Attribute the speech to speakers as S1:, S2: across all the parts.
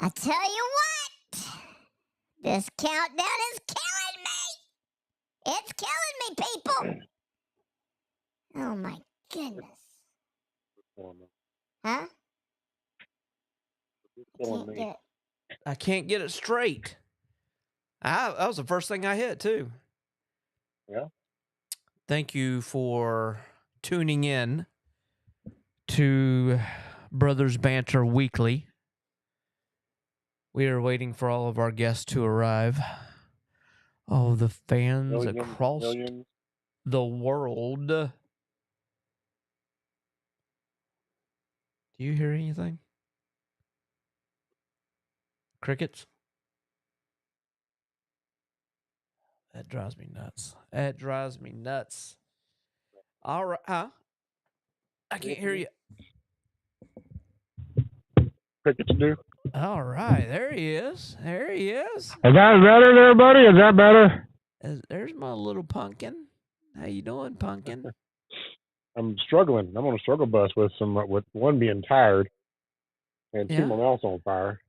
S1: I tell you what, this countdown is killing me. It's killing me, people. Oh my goodness. Huh? Can't get it.
S2: I can't get it straight. That was the first thing I hit, too.
S3: Yeah.
S2: Thank you for tuning in to Brothers Banter Weekly. We are waiting for all of our guests to arrive. Oh, the fans across the world. Do you hear anything? Crickets? That drives me nuts. That drives me nuts. All right. Huh? I can't hear you.
S3: Crickets do.
S2: All right. There he is. There he is.
S3: Is that better there, buddy? Is that better?
S2: There's my little pumpkin. How you doing, pumpkin?
S3: I'm struggling. I'm on a struggle bus with one being tired and two more else on fire.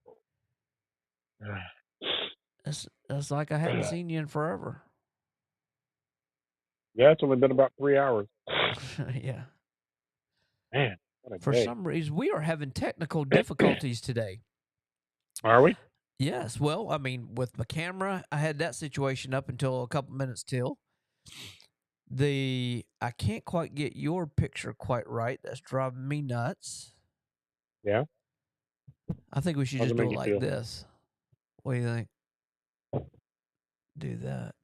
S2: It's like I hadn't seen you in forever.
S3: Yeah, it's only been about 3 hours.
S2: Yeah.
S3: Man,
S2: for some reason, we are having technical difficulties today.
S3: Are we?
S2: Yes. Well, I mean, with my camera, I had that situation up until a couple minutes till. I can't quite get your picture quite right. That's driving me nuts.
S3: Yeah.
S2: I think we should just do it like this. What do you think? Do that.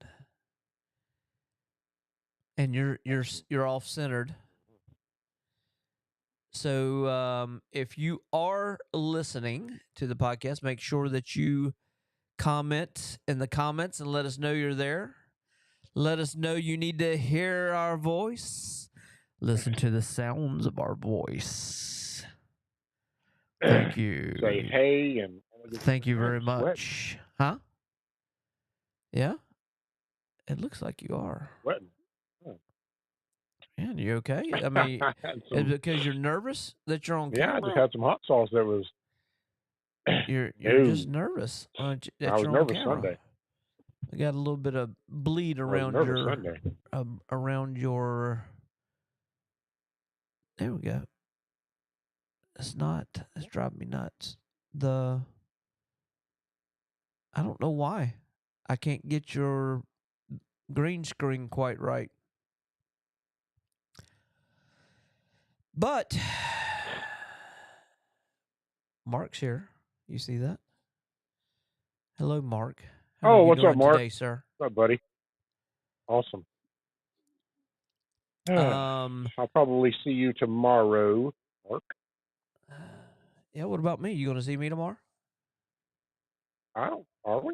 S2: And you're off centered. So if you are listening to the podcast, make sure that you comment in the comments and let us know you're there. Let us know you need to hear our voice. Listen to the sounds of our voice. Thank you.
S3: Say hey and
S2: thank you very much. Huh? Yeah? It looks like you are.
S3: Sweating.
S2: Man, you okay? I mean, is it because you're nervous that you're on camera?
S3: Yeah, I just had some hot sauce that was...
S2: You're just nervous that
S3: I was
S2: you're
S3: nervous
S2: on camera.
S3: Sunday.
S2: I got a little bit of bleed around around your... There we go. It's driving me nuts. I don't know why. I can't get your green screen quite right. But Mark's here. You see that? Hello, Mark.
S3: How what's up, Mark?
S2: Today, sir?
S3: What's up, buddy? Awesome. I'll probably see you tomorrow, Mark.
S2: Yeah, what about me? You going to see me tomorrow?
S3: Are we?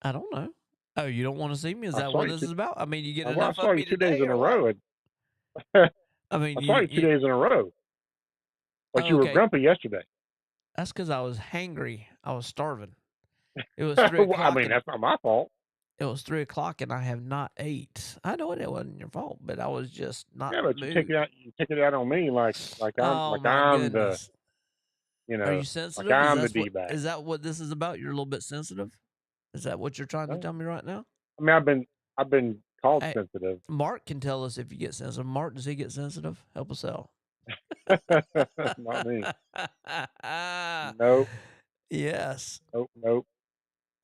S2: I don't know. Oh, you don't want to see me? Is that what this is about? I mean, you get enough
S3: I saw
S2: of
S3: you
S2: me
S3: 2 days in a row.
S2: I mean,
S3: I saw you 2 days in a row. But you were grumpy yesterday.
S2: That's because I was hangry. I was starving. It was 3 o'clock.
S3: I mean, that's not my fault.
S2: It was 3 o'clock, and I have not ate. I know it wasn't your fault, but I was just not.
S3: Yeah, but you take it out on me like I'm the. You know,
S2: are you sensitive?
S3: Like I'm the D-bag.
S2: Is that what this is about? You're a little bit sensitive. Is that what you're trying to tell me right now?
S3: I mean, I've been called sensitive.
S2: Mark can tell us if you get sensitive. Mark, does he get sensitive? Help us out.
S3: Not me. Nope.
S2: Yes.
S3: Nope.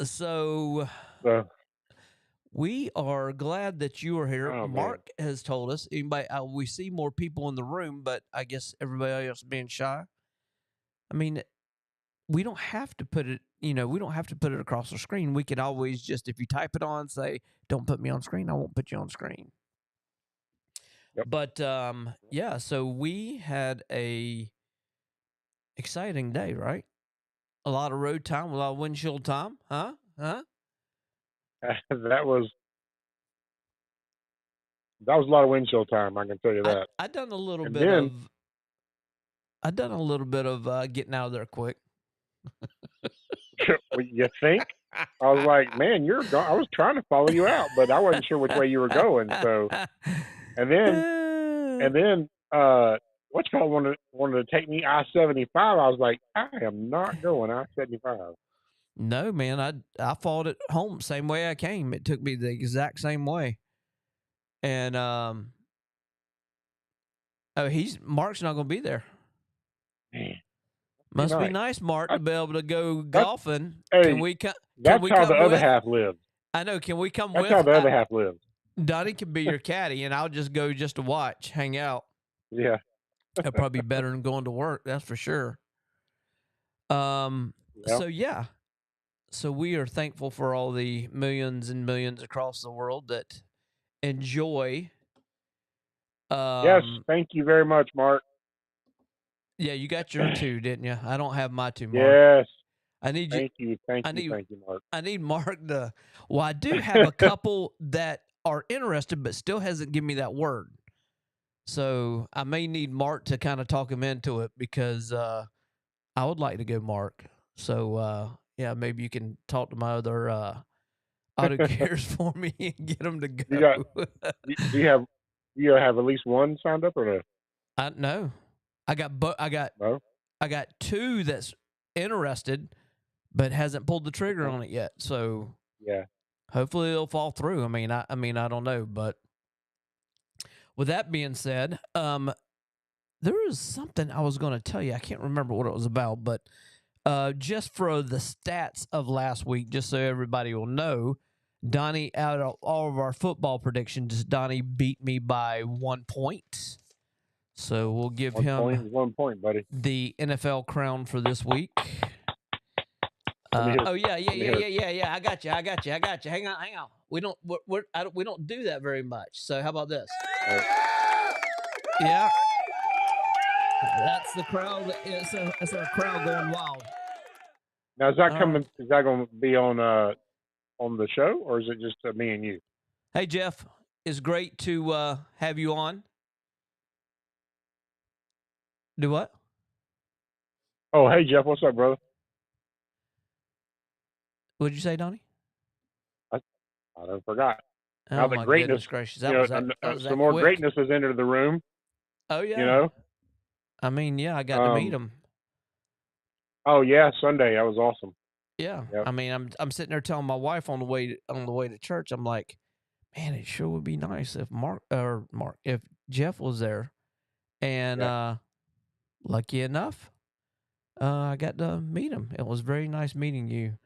S2: So we are glad that you are here. Mark has told us. We see more people in the room, but I guess everybody else being shy. I mean, we don't have to put it. We don't have to put it across the screen. We could always just, if you type it on, say, "Don't put me on screen." I won't put you on screen. Yep. But yeah. So we had a exciting day, right? A lot of road time, a lot of windshield time, huh?
S3: That was a lot of windshield time. I can tell you that.
S2: I done a little bit of. I done a little bit of getting out of there quick.
S3: You think? I was like, man, you're gone. I was trying to follow you out, but I wasn't sure which way you were going. So, and then, what what you call wanted to take me I-75. I was like, I am not going I-75.
S2: No, man, I fought at home same way I came. It took me the exact same way. And Mark's not going to be there.
S3: Man,
S2: must be nice, Mark, to be able to go golfing.
S3: Hey,
S2: can we come?
S3: That's how the other
S2: with?
S3: half lives.
S2: I know. Can we come
S3: that's
S2: with?
S3: That's how the other half lives.
S2: Donnie can be your caddy, and I'll just go just to watch, hang out.
S3: Yeah.
S2: That'll probably be better than going to work. That's for sure. So yeah. So we are thankful for all the millions and millions across the world that enjoy.
S3: Yes, thank you very much, Mark.
S2: Yeah, you got your two, didn't you? I don't have my two, Mark.
S3: Yes.
S2: I need you.
S3: Thank you, Mark.
S2: I need Mark to. Well, I do have a couple that are interested, but still hasn't given me that word. So I may need Mark to kind of talk him into it because I would like to go, Mark. So yeah, maybe you can talk to my other auto gears for me and get them to go.
S3: Do you have at least one signed up or no?
S2: No, I got two that's interested, but hasn't pulled the trigger on it yet. So
S3: yeah,
S2: hopefully it'll fall through. I mean, I don't know, but with that being said, there is something I was going to tell you. I can't remember what it was about, but just for the stats of last week, just so everybody will know, Donnie, out of all of our football predictions, Donnie beat me by 1 point. So we'll give him
S3: 1 point, buddy.
S2: The NFL crown for this week. Yeah. I got you. Hang on. We don't do that very much. So how about this? Yeah. That's the crowd. It's a crowd going wild.
S3: Now is that coming? Is that going to be on the show, or is it just me and you?
S2: Hey Jeff, it's great to have you on. Do what?
S3: Oh, hey Jeff, what's up, brother?
S2: What'd you say, Donnie?
S3: I forgot.
S2: Oh,
S3: now the
S2: my
S3: greatness,
S2: goodness gracious. That was
S3: some more greatness has entered the room.
S2: Oh, yeah.
S3: You know?
S2: I mean, yeah, I got to meet him.
S3: Oh, yeah, Sunday. That was awesome.
S2: Yeah. Yep. I mean, I'm sitting there telling my wife on the way to church, I'm like, man, it sure would be nice if if Jeff was there. And lucky enough, I got to meet him. It was very nice meeting you.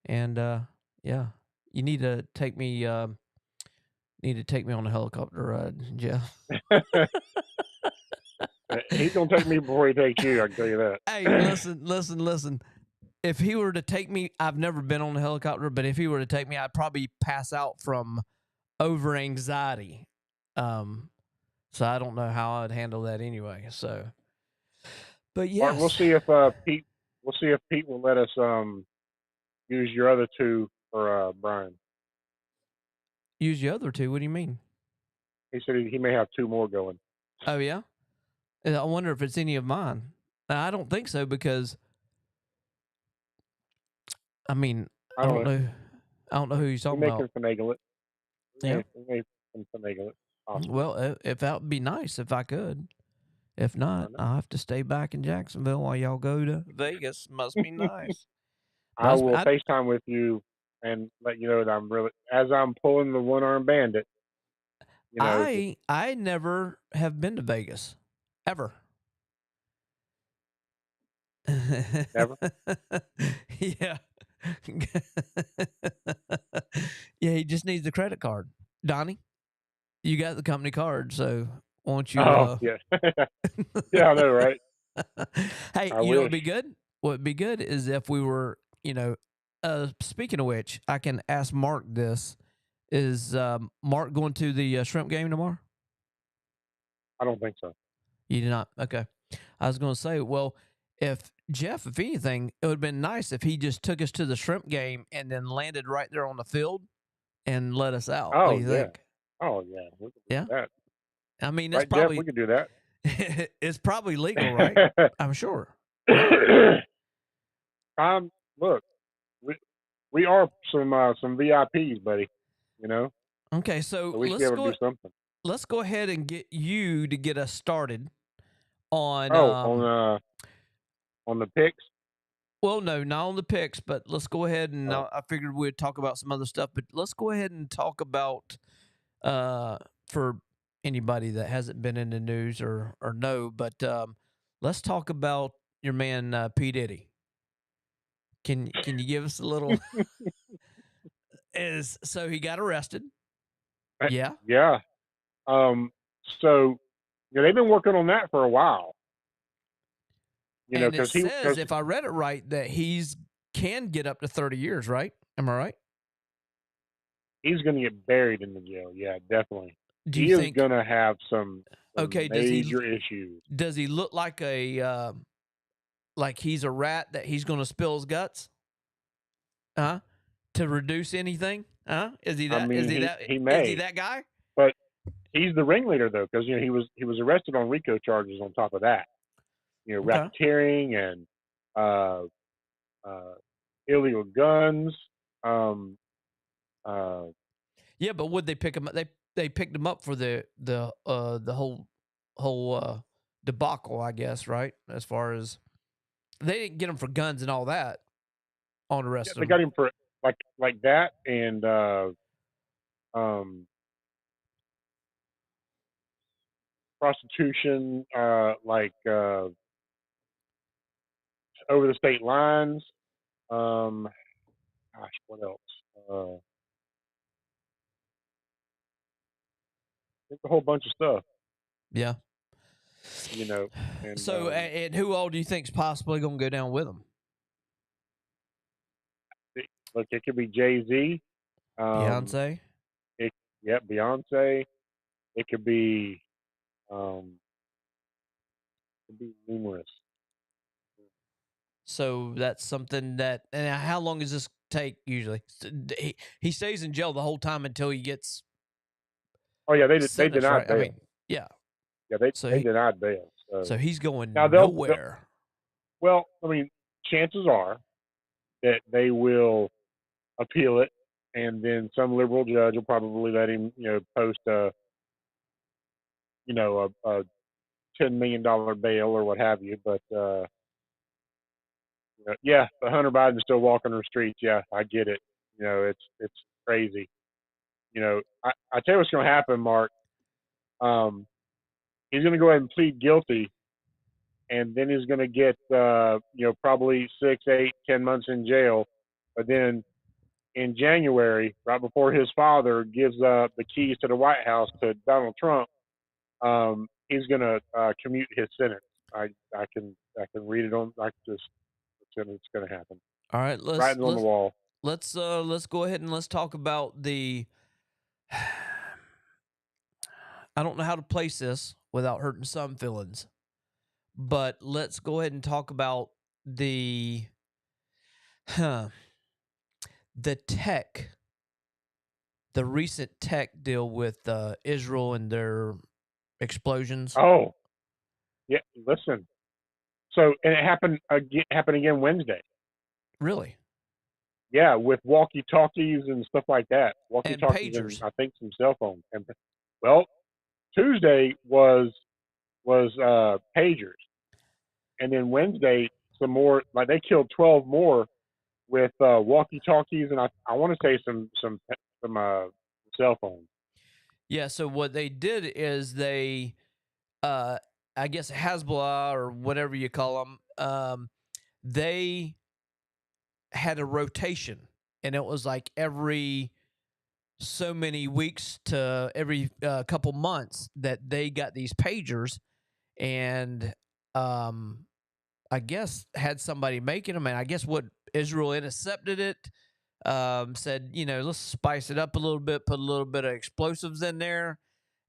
S2: And yeah, you need to take me on a helicopter ride, Jeff.
S3: He's gonna take me before he takes you. I can tell you that.
S2: Hey, listen. If he were to take me, I've never been on a helicopter, but if he were to take me, I'd probably pass out from over anxiety. So I don't know how I'd handle that anyway. So, but yes,
S3: we'll see if Pete. We'll see if Pete will let us use your other two for Brian.
S2: Use your other two? What do you mean?
S3: He said he may have two more going.
S2: Oh yeah. I wonder if it's any of mine. Now, I don't think so because, I mean, I don't know. I don't know who he's talking about.
S3: Finagle it.
S2: Yeah.
S3: Finagle it. Awesome.
S2: Well, if that would be nice if I could. If not, I'll have to stay back in Jacksonville while y'all go to Vegas. Must be nice.
S3: I will FaceTime with you and let you know that I'm pulling the one-armed bandit. You know,
S2: I never have been to Vegas. Ever.
S3: Never?
S2: Yeah. Yeah, he just needs the credit card. Donnie, you got the company card, so won't you?
S3: Yeah. Yeah, I know, right?
S2: Hey, you know what would be good? What would be good is if we were, speaking of which, I can ask Mark this. Is Mark going to the shrimp game tomorrow?
S3: I don't think so.
S2: You did not? Okay. I was going to say, well, if anything, it would have been nice if he just took us to the shrimp game and then landed right there on the field and let us out.
S3: Oh,
S2: what do you think?
S3: Oh, yeah. We can do that.
S2: I mean,
S3: it's probably... Jeff, we could do that.
S2: It's probably legal, right? I'm sure.
S3: Look, we are some VIPs, buddy. You know.
S2: Okay, so
S3: we should be able to do something.
S2: Let's go ahead and get you to get us started on
S3: on the picks.
S2: Well, no, not on the picks, but let's go ahead and I figured we'd talk about some other stuff, but let's go ahead and talk about for anybody that hasn't been in the news or know, but let's talk about your man P. Diddy. Can you give us a little? So he got arrested? Yeah.
S3: Yeah. So they've been working on that for a while.
S2: And it says, if I read it right, that he's can get up to 30 years, right? Am I right?
S3: He's going to get buried in the jail. Yeah, definitely.
S2: He is
S3: going to have some major issues.
S2: Does he look like like he's a rat that he's going to spill his guts? To reduce anything? Is he that?
S3: He may.
S2: Is he that guy?
S3: But he's the ringleader, though, because he was arrested on RICO charges. On top of that, racketeering and illegal guns.
S2: Yeah, but would they pick him up? They picked him up for the whole debacle, I guess, right? As far as they didn't get him for guns and all that on the rest of
S3: them. They got him for like that and prostitution, over the state lines. Gosh, what else? It's a whole bunch of stuff.
S2: Yeah.
S3: And,
S2: so and who all do you think's possibly going to go down with him?
S3: Look, it could be Jay-Z.
S2: Beyonce?
S3: Beyonce. It could be numerous.
S2: So that's something that, and how long does this take usually? He stays in jail the whole time until he gets.
S3: Oh yeah, they denied
S2: right?
S3: bail.
S2: I mean, yeah.
S3: Yeah, they denied bail.
S2: So he's going nowhere.
S3: Well, I mean, chances are that they will appeal it, and then some liberal judge will probably let him, post a $10 million bail or what have you. But yeah, the Hunter Biden's still walking the streets. Yeah, I get it. It's crazy. I tell you what's going to happen, Mark. He's going to go ahead and plead guilty, and then he's going to get probably 6, 8, 10 months in jail. But then in January, right before his father gives the keys to the White House to Donald Trump, he's going to commute his sentence. I can read it on. It's going to happen.
S2: All right,
S3: writing on the wall.
S2: Let's go ahead and let's talk about the. I don't know how to place this without hurting some feelings, but let's go ahead and talk about the recent tech deal with Israel and their explosions.
S3: Oh, yeah. Listen. So, and it happened again Wednesday.
S2: Really?
S3: Yeah, with walkie-talkies and stuff like that. Walkie-talkies
S2: and pagers.
S3: I think some cell phones. And, well, Tuesday was pagers, and then Wednesday some more. Like they killed 12 more with walkie-talkies, and I want to say some cell phones.
S2: Yeah. So what they did is they, I guess Hezbollah or whatever you call them, they had a rotation, and it was like every so many weeks to every couple months that they got these pagers, and I guess had somebody making them, and I guess what Israel intercepted it, said, let's spice it up a little bit, put a little bit of explosives in there.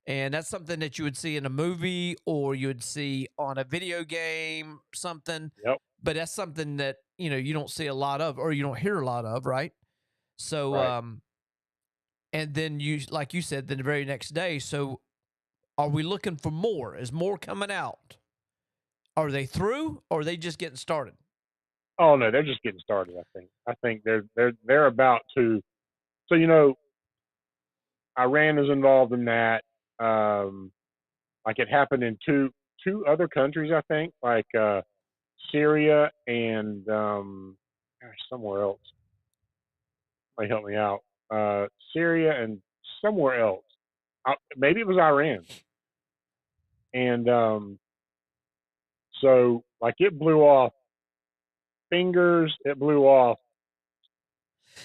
S2: And that's something that you would see in a movie or you would see on a video game, something.
S3: Yep.
S2: But that's something that, you don't see a lot of or you don't hear a lot of, right? So,
S3: right.
S2: And then like you said, then the very next day. So are we looking for more? Is more coming out? Are they through or are they just getting started?
S3: Oh no, they're just getting started. I think they're about to. So Iran is involved in that. Like it happened in two two other countries, I think, like Syria and somewhere else. Might help me out. Syria and somewhere else. Maybe it was Iran. And so, like, it blew off fingers. It blew off.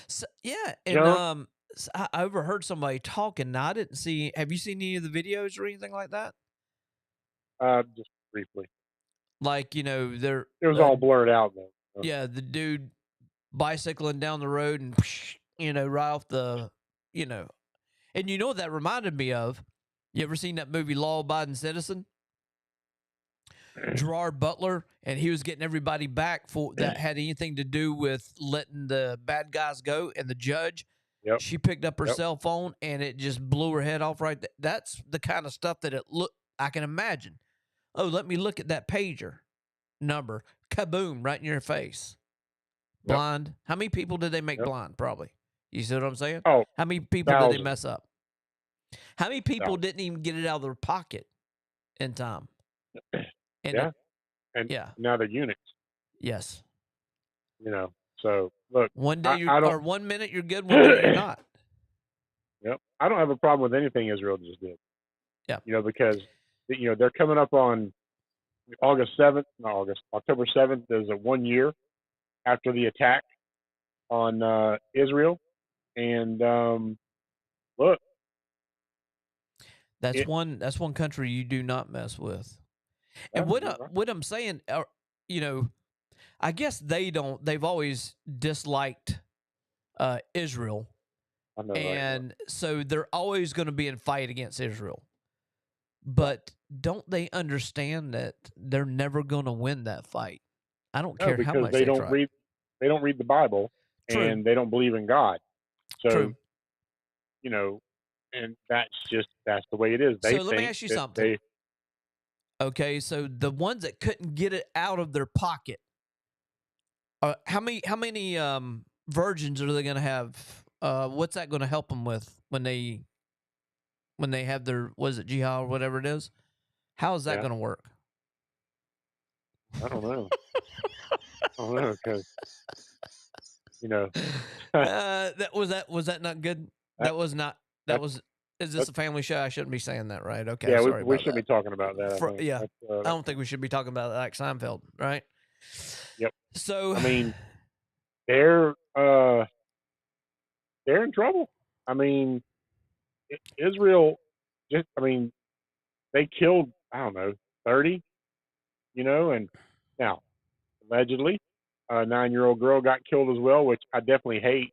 S2: So, yeah, and I overheard somebody talking. Now, I didn't see. Have you seen any of the videos or anything like that?
S3: Just briefly.
S2: Like, you know,
S3: it was all blurred out though. So.
S2: Yeah, the dude bicycling down the road and you know, right off the, you know, and you know what that reminded me of? You ever seen that movie Law Abiding Citizen? Gerard Butler, and he was getting everybody back for that had anything to do with letting the bad guys go, and the judge, she picked up her cell phone and it just blew her head off right there. That's the kind of stuff that I can imagine. Oh, let me look at that pager number. Kaboom, right in your face. Blind. How many people did they make blind? Probably. You see what I'm saying?
S3: Oh,
S2: how many people did they mess up? How many people didn't even get it out of their pocket in time? And
S3: now they're eunuchs.
S2: Yes.
S3: You know, so look.
S2: One day or 1 minute you're good, 1 minute you're not.
S3: Yep. I don't have a problem with anything Israel just did.
S2: Yeah.
S3: You know, because you know they're coming up on October 7th is 1 year after the attack on Israel, and look,
S2: that's one country you do not mess with. And what I'm saying, you know, I guess they've always disliked Israel, and so they're always going to be in fight against Israel. But don't they understand that they're never going to win that fight? I don't care how much they try.
S3: They don't read the Bible, and they don't believe in God. So, you know, and that's the way it is.
S2: So let me ask you something. Okay, so the ones that couldn't get it out of their pocket, how many virgins are they going to have? What's that going to help them with when they have their jihad or whatever it is? How is that going to work?
S3: I don't know. Because you know.
S2: was that not good? Is this a family show? I shouldn't be saying that, right? Okay.
S3: Yeah,
S2: sorry
S3: we shouldn't be talking about that.
S2: I don't think we should be talking about like Seinfeld, right?
S3: Yep.
S2: So
S3: I mean, they're in trouble. I mean, Israel they killed 30, you know, and now allegedly a 9-year-old girl got killed as well, which I definitely hate.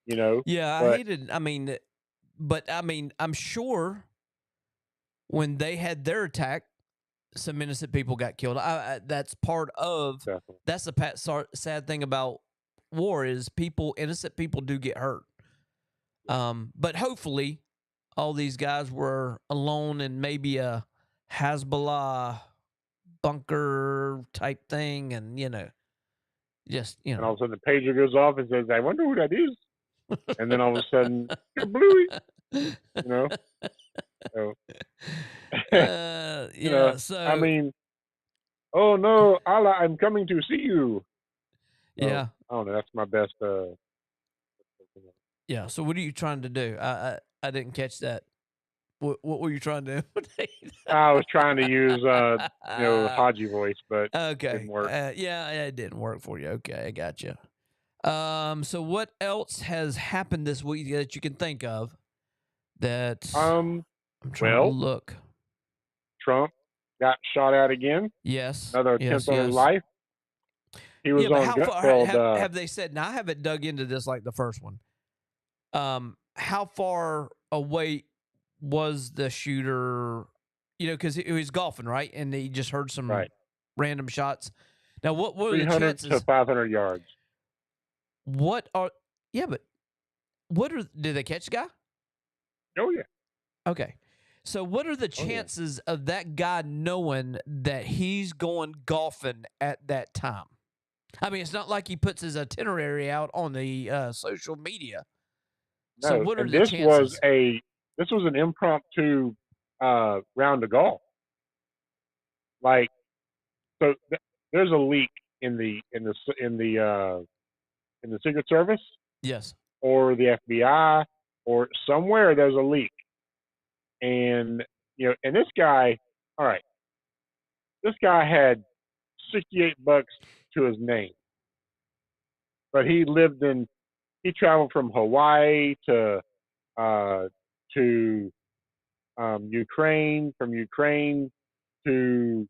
S3: You know.
S2: Yeah, I hated. I mean, I'm sure when they had their attack, some innocent people got killed. That's part of. That's the sad thing about war is innocent people do get hurt. But hopefully, all these guys were alone in maybe a Hezbollah bunker type thing, and just
S3: And all of a sudden the pager goes off and says, "I wonder who that is," and then all of a sudden, Bluey, you know. So,
S2: So
S3: I mean, oh no, Allah, I'm coming to see you. So,
S2: yeah,
S3: I don't know. That's my best.
S2: Yeah. So what are you trying to do? I didn't catch that. What were you trying to do?
S3: I was trying to use Haji voice, but it didn't work.
S2: Yeah, it didn't work for you. Okay, I got you. So what else has happened this week that you can think of? That I'm trying to look.
S3: Trump got shot at again.
S2: Yes.
S3: Another attempt on his life. He was on Gutfeld.
S2: Have they said? Now I haven't dug into this like the first one. How far away was the shooter? You know, because he was golfing, right? And he just heard some random shots. Now, what were the chances?
S3: 300 to 500 yards.
S2: Did they catch the guy?
S3: Oh, yeah.
S2: Okay. So what are the chances of that guy knowing that he's going golfing at that time? I mean, it's not like he puts his itinerary out on the social media.
S3: No,
S2: so what are the chances?
S3: This was an impromptu round of golf. Like, so there's a leak in the Secret Service.
S2: Yes.
S3: Or the FBI, or somewhere there's a leak, and and this guy, all right, this guy had $68 to his name, but he traveled from Hawaii to Ukraine, from Ukraine to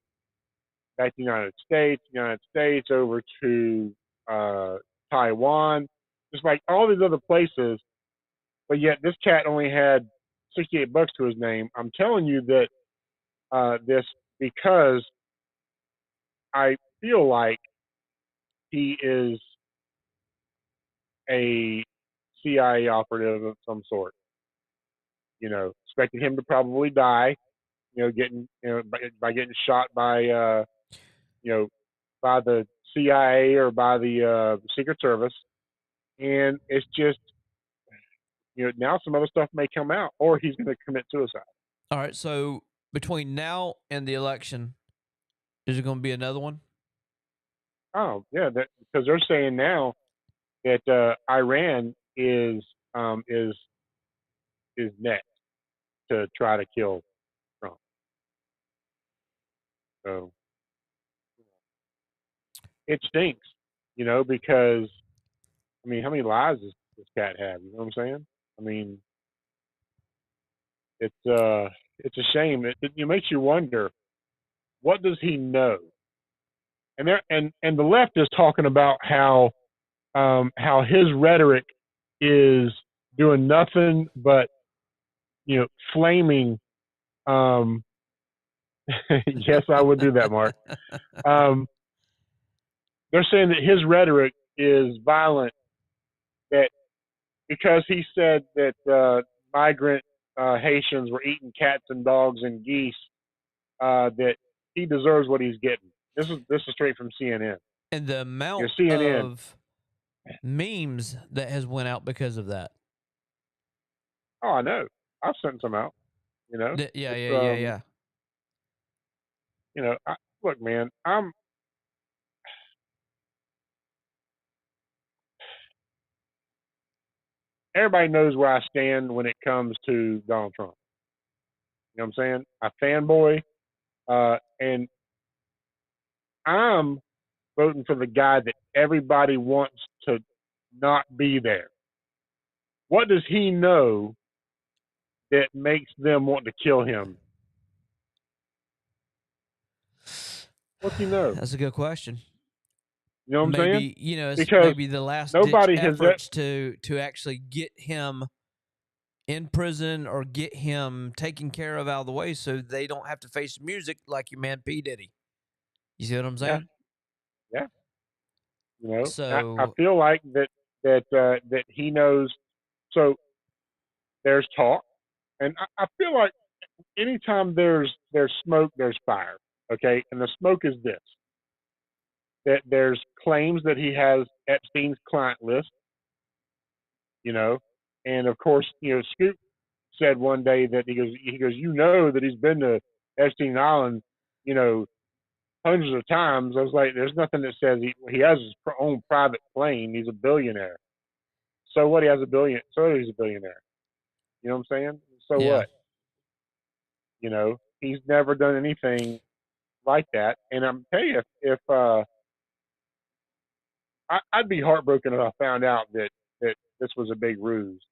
S3: back to the United States over to Taiwan, just like all these other places. But yet this cat only had $68 to his name. I'm telling you that this because I feel like he is a CIA operative of some sort. Expecting him to probably die. Getting by getting shot by by the CIA or by the Secret Service, and it's just now some other stuff may come out, or he's going to commit suicide.
S2: All right. So between now and the election, is it going to be another one?
S3: Oh yeah, because they're saying now that Iran is next to try to kill Trump. So it stinks, because I mean, how many lives does this cat have? You know what I'm saying? I mean, it's a shame. It makes you wonder, what does he know? And the left is talking about how his rhetoric is doing nothing but flaming. Yes, I would do that, Mark. They're saying that his rhetoric is violent, that because he said that migrant Haitians were eating cats and dogs and geese, that he deserves what he's getting. This is straight from CNN.
S2: And the amount
S3: CNN.
S2: of memes that has went out because of that.
S3: Oh, I know. I've sent some out.
S2: Yeah.
S3: Look, man, everybody knows where I stand when it comes to Donald Trump. You know what I'm saying? I fanboy, and I'm voting for the guy that everybody wants to not be there. What does he know that makes them want to kill him? What's he know?
S2: That's a good question.
S3: You know what I'm saying?
S2: It's
S3: because
S2: maybe the last ditch efforts to actually get him in prison or get him taken care of out of the way so they don't have to face music like your man P. Diddy. You see what I'm saying?
S3: Yeah.
S2: So
S3: I feel like that he knows. So there's talk, and I feel like anytime there's smoke, there's fire. Okay, and the smoke is this: that there's claims that he has Epstein's client list. And of course, Scoop said one day that he goes, that he's been to Epstein Island, hundreds of times. I was like, there's nothing that says he has his own private plane. He's a billionaire. So what? He has a billion. So he's a billionaire. You know what I'm saying? So
S2: yeah.
S3: what? He's never done anything like that. And I'm telling you, if I'd be heartbroken if I found out that this was a big ruse.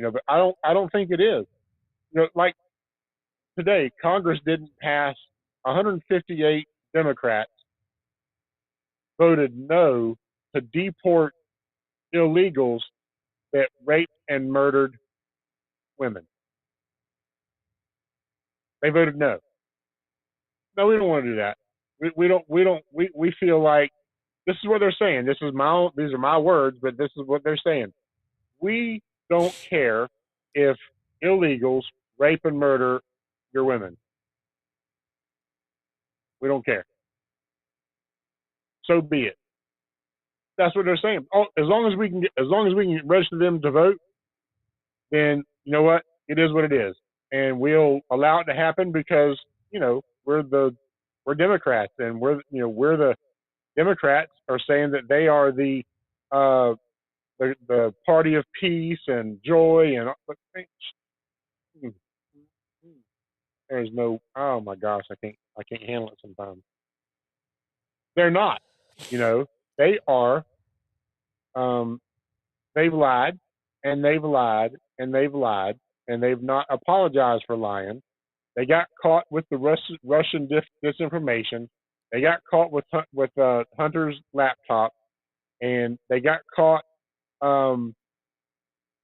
S3: But I don't think it is. Like today, Congress didn't pass. 158 Democrats voted no to deport illegals that raped and murdered women. They voted no. No, we don't want to do that. We feel like this is what they're saying. These are my words, but this is what they're saying. We don't care if illegals rape and murder your women. We don't care. So be it. That's what they're saying. Oh, as long as we can register them to vote, then you know what? It is what it is, and we'll allow it to happen because we're we're Democrats, and we're the Democrats are saying that they are the party of peace and joy, and there's no, oh my gosh, I can't handle it sometimes. They're not, they are. They've lied, and they've lied, and they've lied, and they've not apologized for lying. They got caught with the Russian disinformation. They got caught with Hunter's laptop, and they got caught.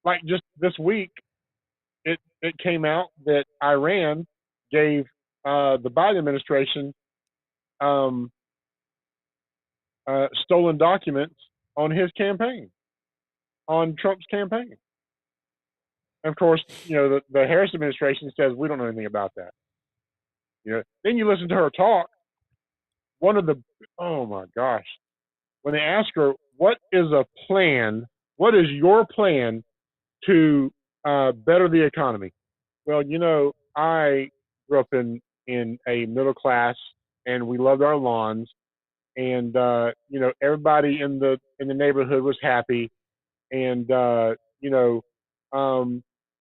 S3: Like just this week, it came out that Iran gave the Biden administration stolen documents on his campaign, on Trump's campaign. And of course, the Harris administration says we don't know anything about that. Then you listen to her talk. Oh my gosh, when they ask her what is a plan, what is your plan to better the economy? Well, I grew up in a middle class, and we loved our lawns, and everybody in the neighborhood was happy, and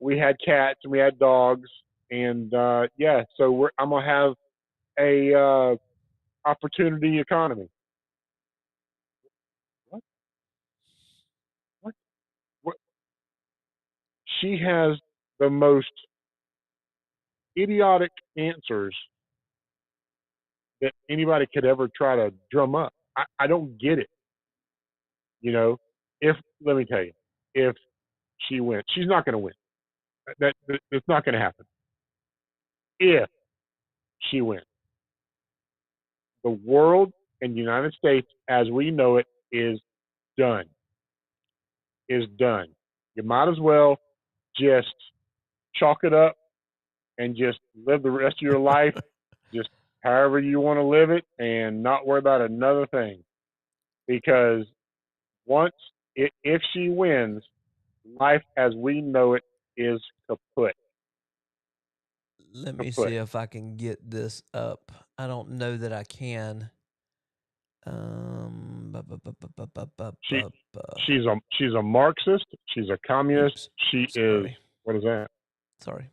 S3: we had cats and we had dogs, and so I'm gonna have a opportunity economy. What? What? What? She has the most idiotic answers that anybody could ever try to drum up. I don't get it. Let me tell you, if she wins, she's not going to win. That's not going to happen. If she wins, the world and the United States as we know it is done. Is done. You might as well just chalk it up and just live the rest of your life just however you want to live it and not worry about another thing. Because if she wins, life as we know it is kaput.
S2: Let me see if I can get this up. I don't know that I can.
S3: She's a Marxist. She's a communist.
S2: Oops,
S3: is. What is that?
S2: Sorry.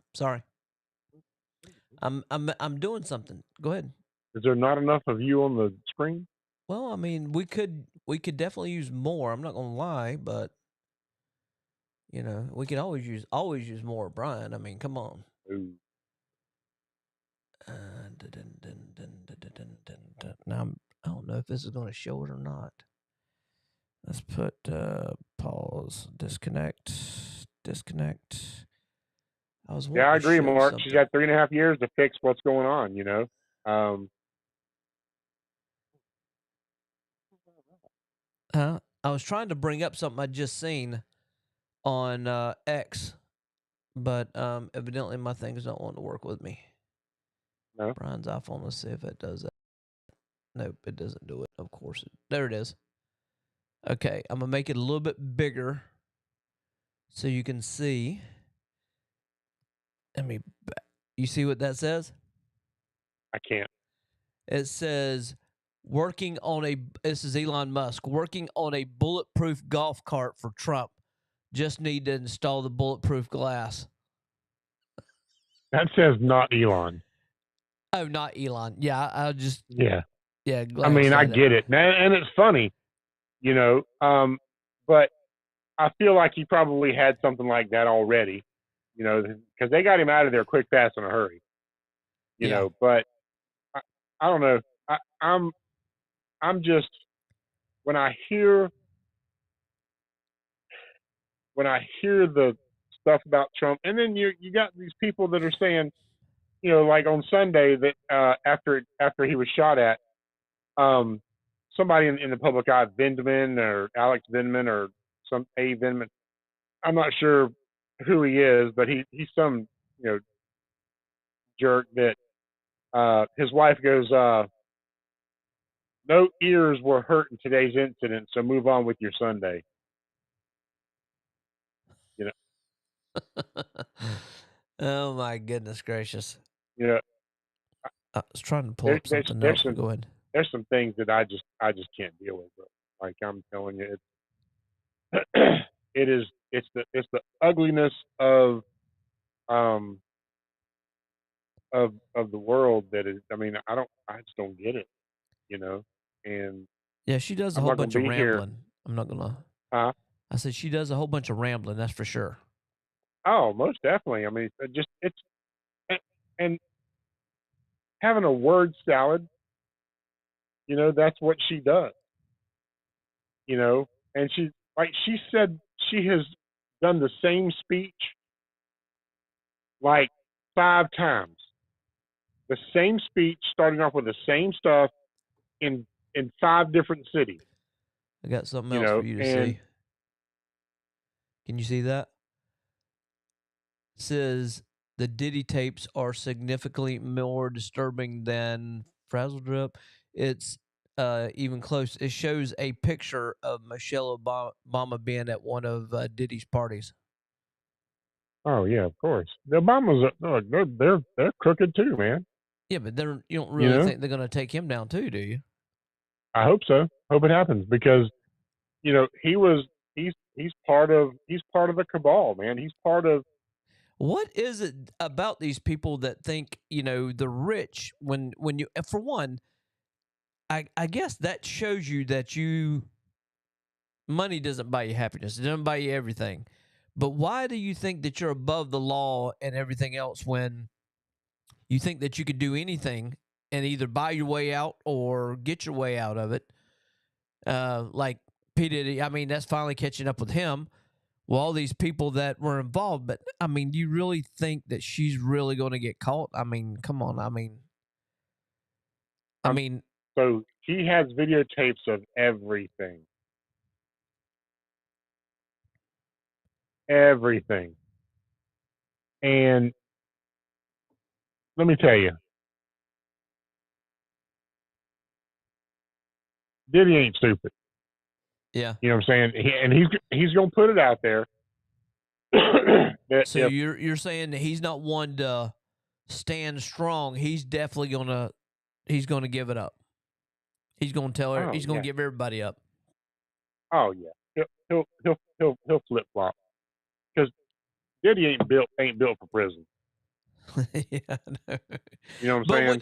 S2: I'm doing something. Go ahead.
S3: Is there not enough of you on the screen?
S2: Well, I mean, we could definitely use more. I'm not gonna lie, but we could always use more, Brian. I mean, come on.
S3: Ooh.
S2: Now I don't know if this is going to show it or not. Let's put pause, disconnect.
S3: I agree, Mark. She's got 3.5 years to fix what's going on.
S2: I was trying to bring up something I just seen on X, but evidently my things don't want to work with me.
S3: No.
S2: Brian's iPhone. Let's see if it does that. Nope, it doesn't do it. Of course, there it is. Okay, I'm gonna make it a little bit bigger so you can see. You see what that says?
S3: I can't.
S2: It says this is Elon Musk, working on a bulletproof golf cart for Trump. Just need to install the bulletproof glass.
S3: That says not Elon.
S2: Oh, not Elon. Yeah, I'll just.
S3: Yeah.
S2: Yeah.
S3: I mean, I get it. And it's funny, but I feel like he probably had something like that already, because they got him out of there quick, fast, in a hurry. But I don't know. I'm just, when I hear the stuff about Trump, and then you got these people that are saying, like on Sunday that after he was shot at, somebody in the public eye, Vindman or Alex Vindman or some A Vindman, I'm not sure who he is, but he's some jerk that his wife goes, no ears were hurt in today's incident, so move on with your Sunday.
S2: Oh my goodness gracious. I was trying to pull up something else, but go ahead.
S3: There's some things that I just can't deal with, bro. Like I'm telling you, it's the ugliness of the world that is. I mean, I just don't get it, you know. And
S2: yeah, she does a whole bunch of rambling. I'm not gonna.
S3: Huh?
S2: I said she does a whole bunch of rambling. That's for sure.
S3: Oh, most definitely. I mean, it's and having a word salad, you know, that's what she does, you know. And she said she has done the same speech like 5 times. The same speech, starting off with the same stuff in 5 different cities.
S2: I got something else for you to see. Can you see that? It says the Diddy tapes are significantly more disturbing than Frazzle Drip. It's even close. It shows a picture of Michelle Obama being at one of Diddy's parties.
S3: Oh yeah, of course. The Obamas are they're crooked too, man.
S2: Yeah, but you don't really think they're going to take him down too, do you?
S3: I hope so. Hope it happens because you know he's part of the cabal, man. He's part of.
S2: What is it about these people that think, you know, the rich, when you, for one, I guess that shows you that money doesn't buy you happiness. It doesn't buy you everything. But why do you think that you're above the law and everything else when you think that you could do anything and either buy your way out or get your way out of it? Like P. Diddy, I mean, that's finally catching up with him. Well, all these people that were involved, but I mean, do you really think that she's really going to get caught? I mean, come on. I mean,
S3: so he has videotapes of everything, and let me tell you, Diddy ain't stupid.
S2: yeah.
S3: You know what I'm saying? He's gonna put it out there.
S2: So you're saying that he's not one to stand strong. He's definitely gonna give it up. He's gonna tell her. He's gonna give everybody up.
S3: Oh yeah, he'll flip flop because Diddy ain't built for prison.
S2: Yeah, no.
S3: You know what I'm
S2: saying?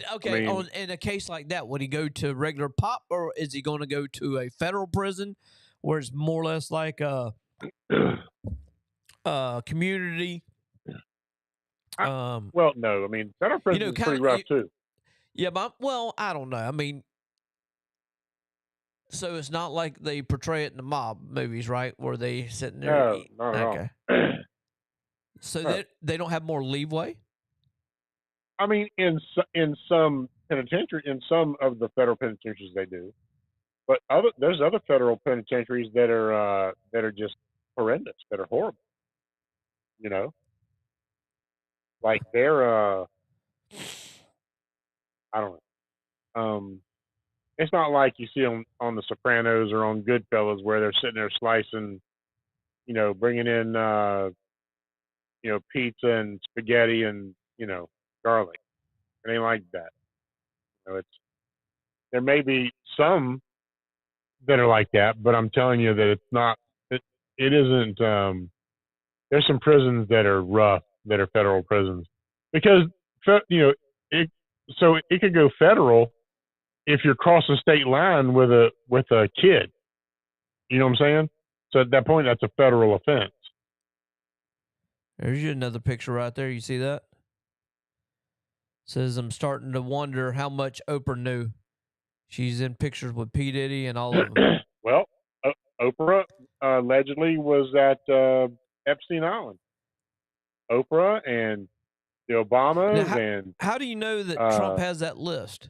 S2: In a case like that, would he go to regular pop, or is he going to go to a federal prison, where it's more or less like a community?
S3: Well, no, I mean federal prison is pretty rough too.
S2: Yeah, but I don't know. I mean, so it's not like they portray it in the mob movies, right? Where they sitting there.
S3: No, not at all.
S2: So they don't have more leeway.
S3: I mean, in some penitentiary, in some of the federal penitentiaries, they do, but there's other federal penitentiaries that are just horrendous, that are horrible. You know, like they're I don't know. It's not like you see on The Sopranos or on Goodfellas where they're sitting there slicing, you know, bringing in you know, pizza and spaghetti and, you know, garlic. It ain't like that. You know, there may be some that are like that, but I'm telling you that it's not. It isn't. There's some prisons that are rough, that are federal prisons, because you know so it could go federal if you're crossing state line with a kid. You know what I'm saying? So at that point, that's a federal offense.
S2: There's another picture right there. You see that? Says, I'm starting to wonder how much Oprah knew. She's in pictures with P. Diddy and all of them.
S3: Well, Oprah allegedly was at Epstein Island. Oprah and the Obamas and.
S2: How do you know that Trump has that list?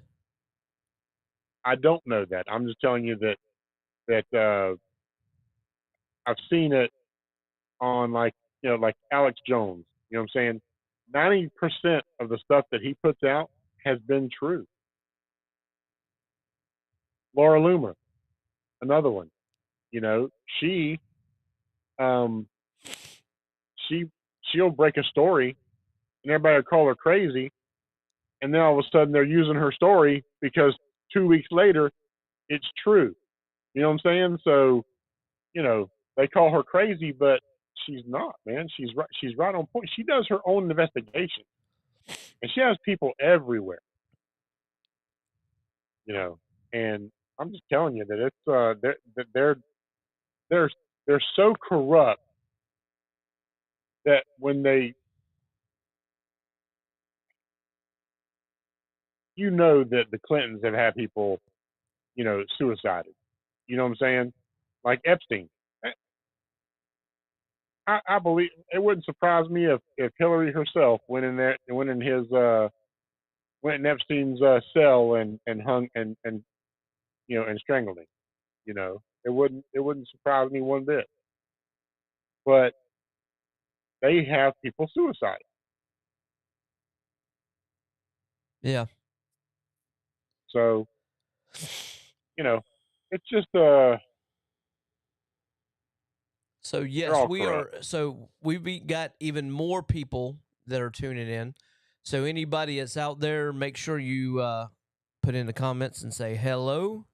S3: I don't know that. I'm just telling you that I've seen it on, like, you know, like Alex Jones. You know what I'm saying? 90% of the stuff that he puts out has been true. Laura Loomer, another one. You know, she'll break a story and everybody will call her crazy, and then all of a sudden they're using her story because 2 weeks later it's true. You know what I'm saying? So, they call her crazy, but she's not, man. She's right. She's right on point. She does her own investigation, and she has people everywhere. And I'm just telling you that it's they're so corrupt that when they that the Clintons have had people suicided. You know what I'm saying? Like Epstein. I believe it wouldn't surprise me if Hillary herself went in Epstein's cell and hung and strangled him. It wouldn't surprise me one bit. But they have people suicidal.
S2: Yeah.
S3: So, it's just
S2: So yes, we corrupt. So we've got even more people that are tuning in. So anybody that's out there, make sure you put in the comments and say hello.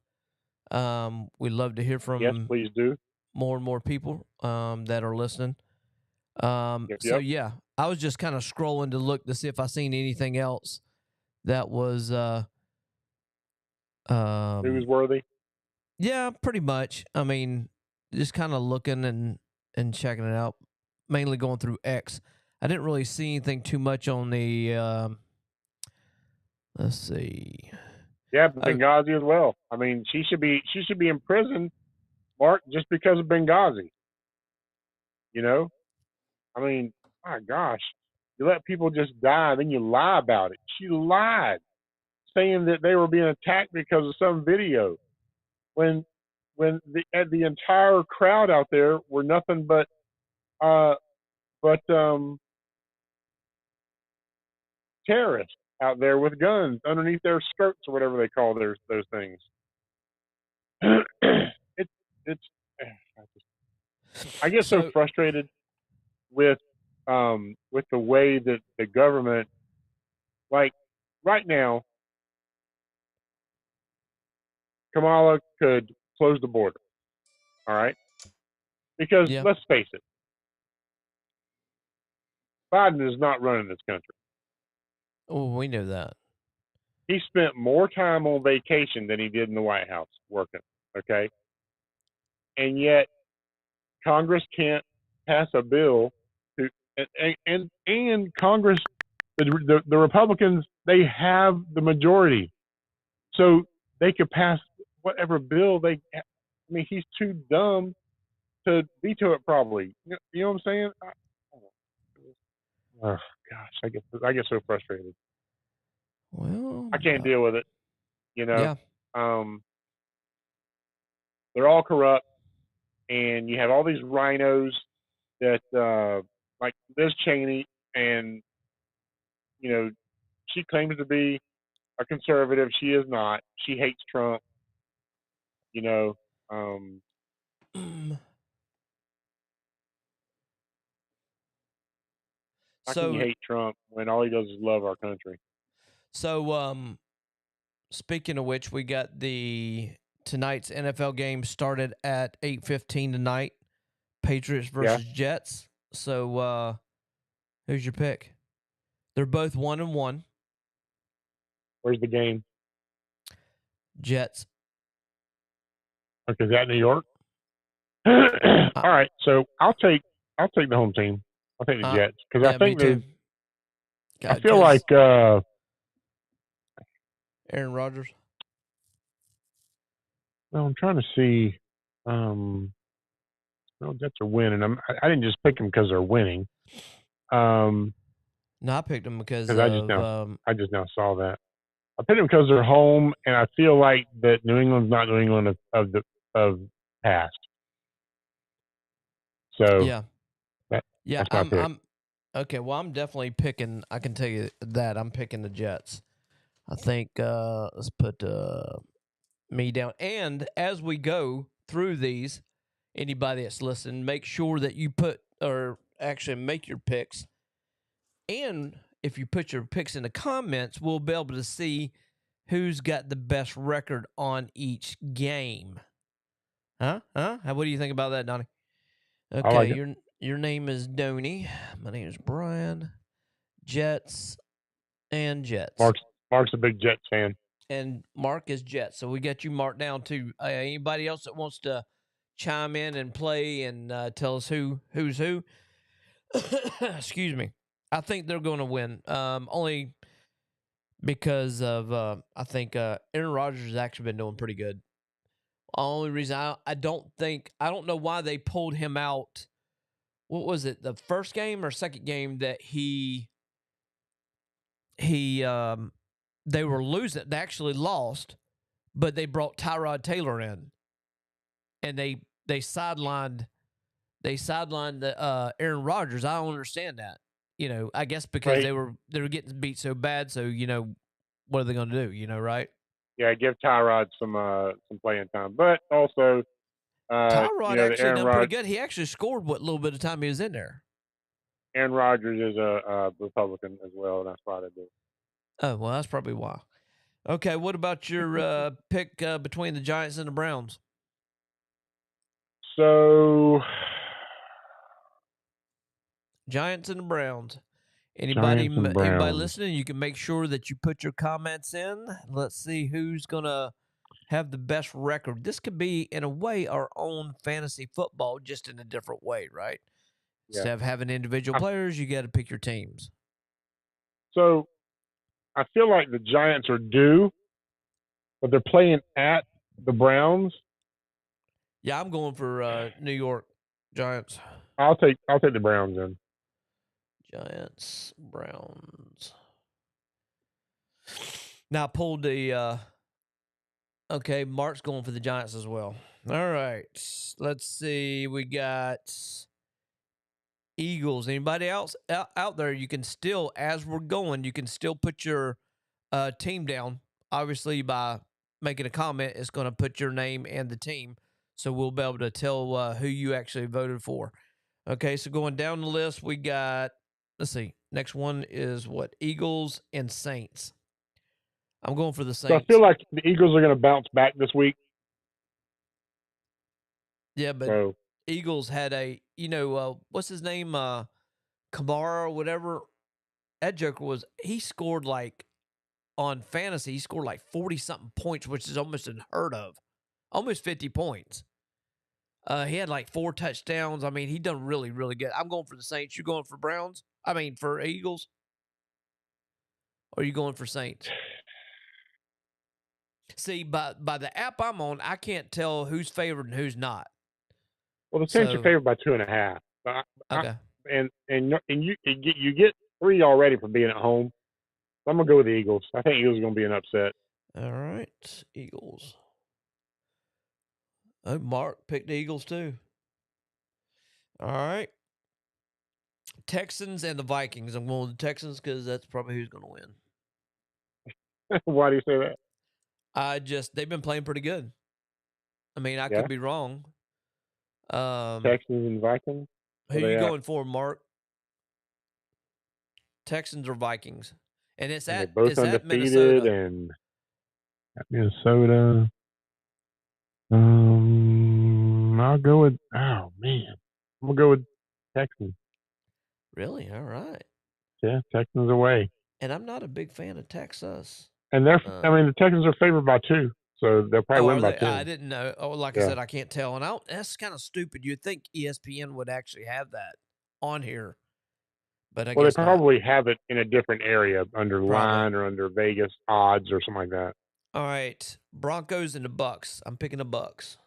S2: We'd love to hear from
S3: yes, please do.
S2: More and more people that are listening.
S3: Yep.
S2: So yeah, I was just kind of scrolling to look to see if I seen anything else that was
S3: newsworthy.
S2: Yeah, pretty much. I mean, just kind of looking and checking it out, mainly going through X. I didn't really see anything too much on the. Let's see.
S3: Yeah, Benghazi as well. I mean, she should be in prison, Mark, just because of Benghazi. I mean, my gosh, you let people just die, then you lie about it. She lied, saying that they were being attacked because of some video, when the entire crowd out there were nothing but terrorists out there with guns underneath their skirts or whatever they call those things. I get so frustrated with the way that the government, like right now, Kamala could close the border. All right, because let's face it, Biden is not running this country.
S2: Oh, we know that.
S3: He spent more time on vacation than he did in the White House working. Okay, and yet Congress can't pass a bill to, and Congress, the Republicans, they have the majority, so they could pass whatever bill they. I mean, he's too dumb to veto it. Probably, you know what I'm saying? Oh gosh, I get so frustrated.
S2: Well,
S3: I can't deal with it.
S2: Yeah.
S3: They're all corrupt, and you have all these rhinos that, like Liz Cheney, and she claims to be a conservative. She is not. She hates Trump. How can you hate Trump when all he does is love our country?
S2: So, speaking of which, we got tonight's NFL game started at 8:15 tonight. Patriots versus Jets. So, who's your pick? They're both 1-1.
S3: Where's the game?
S2: Jets.
S3: Okay, is that New York? All right, so I'll take the home team. I'll take the Jets because I think there's. I feel like
S2: Aaron Rodgers.
S3: Well, I'm trying to see. No, Jets are winning. I didn't just pick them because they're winning.
S2: No, I picked them because
S3: I just now saw that. I picked them because they're home, and I feel like that New England's not New England of past. So
S2: yeah, that's my pick. Okay. Well, I'm definitely picking. I can tell you that I'm picking the Jets. I think let's put me down. And as we go through these, anybody that's listening, make sure that you make your picks. And if you put your picks in the comments, we'll be able to see who's got the best record on each game. Huh? What do you think about that, Donnie? Okay,
S3: I like it.
S2: Your name is Donnie. My name is Brian. Jets and Jets.
S3: Mark's a big Jets fan.
S2: And Mark is Jets. So we got you marked down too. Anybody else that wants to chime in and play and tell us who's who? Excuse me. I think they're going to win. Only because of I think Aaron Rodgers has actually been doing pretty good. Only reason I don't know why they pulled him out. What was it? The first game or second game that they were losing. They actually lost, but they brought Tyrod Taylor in, and they sidelined the Aaron Rodgers. I don't understand that. I guess because they were getting beat so bad. So what are they going to do? Right?
S3: Yeah, give Tyrod some playing time, but also
S2: Tyrod actually done
S3: pretty
S2: good. He actually scored what little bit of time he was in there.
S3: Aaron Rodgers is a Republican as well. That's why they do.
S2: Oh well, that's probably why. Okay, what about your pick between the Giants and the Browns?
S3: So,
S2: Giants and the Browns. Anybody listening, you can make sure that you put your comments in. Let's see who's going to have the best record. This could be, in a way, our own fantasy football, just in a different way, right?
S3: Yeah.
S2: Instead of having individual players, you got to pick your teams.
S3: So, I feel like the Giants are due, but they're playing at the Browns.
S2: Yeah, I'm going for New York Giants.
S3: I'll take the Browns in.
S2: Giants, Browns. Now I pulled the okay, Mark's going for the Giants as well. All right. Let's see. We got Eagles. Anybody else out there? You can still, as we're going, you can still put your team down. Obviously, by making a comment, it's going to put your name and the team. So we'll be able to tell who you actually voted for. Okay, so going down the list, we got, let's see, next one is what? Eagles and Saints. I'm going for the Saints.
S3: So I feel like the Eagles are going to bounce back this week.
S2: Yeah, but Eagles had a, what's his name? Kamara or whatever. That joker he scored on fantasy, he scored 40-something points, which is almost unheard of. Almost 50 points. He had 4 touchdowns. I mean, he done really, really good. I'm going for the Saints. You going for Browns? I mean, for Eagles? Or are you going for Saints? See, by the app I'm on, I can't tell who's favored and who's not.
S3: Well, the Saints are favored by 2.5.
S2: Okay.
S3: And you get 3 already for being at home. So I'm gonna go with the Eagles. I think Eagles are gonna be an upset.
S2: All right, Eagles. Oh, Mark picked the Eagles too. All right. Texans and the Vikings. I'm going with the Texans because that's probably who's going to win.
S3: Why do you say that?
S2: They've been playing pretty good. I mean, I could be wrong.
S3: Texans and Vikings.
S2: Who are you going for, Mark? Texans or Vikings? And it's at
S3: both
S2: undefeated
S3: Minnesota. And at Minnesota. I'll go with. Oh man, I'm gonna go with Texans.
S2: Really? All right.
S3: Yeah, Texans away.
S2: And I'm not a big fan of Texas.
S3: And the Texans are favored by 2, so they'll probably win by 2.
S2: I didn't know. Oh, like I said, I can't tell. And that's kind of stupid. You'd think ESPN would actually have that on here, but I guess
S3: they probably have it in a different area under line or under Vegas odds or something like that.
S2: All right, Broncos and the Bucks. I'm picking the Bucks.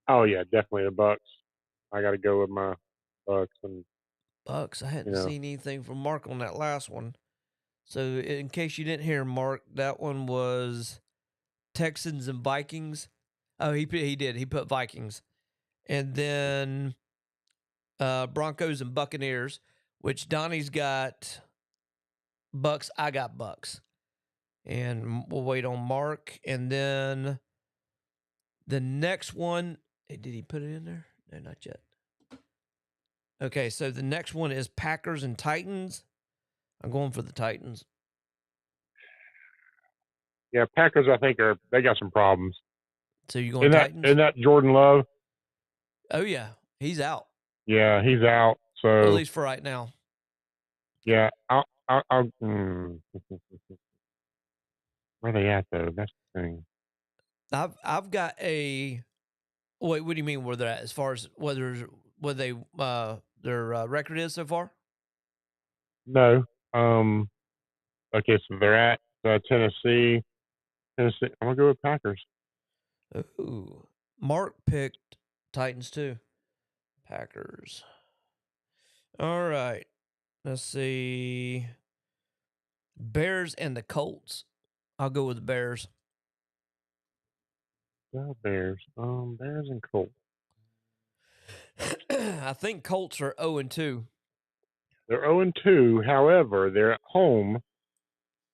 S3: Oh yeah, definitely the Bucks. I got to go with my Bucks and
S2: Bucks. I hadn't seen anything from Mark on that last one. So in case you didn't hear, Mark, that one was Texans and Vikings. Oh, he did. He put Vikings, and then Broncos and Buccaneers. Which Donnie's got Bucks. I got Bucks. And we'll wait on Mark. And then the next one, did he put it in there? No, not yet. Okay, so the next one is Packers and Titans. I'm going for the Titans.
S3: Yeah, Packers, I think they got some problems.
S2: So you going Titans?
S3: Isn't that Jordan Love?
S2: Oh yeah, he's out.
S3: Yeah, he's out. So
S2: at least for right now.
S3: Yeah, I'll where are they at though? That's the thing.
S2: I've got a. Wait, what do you mean where they're at? As far as whether they their record is so far?
S3: No. Okay, so they're at Tennessee. I'm gonna go with Packers.
S2: Ooh, Mark picked Titans too. Packers. All right. Let's see. Bears and the Colts. I'll go with the Bears.
S3: Well, Bears. Bears and Colts.
S2: I think Colts are 0-2.
S3: They're 0-2. However, they're at home,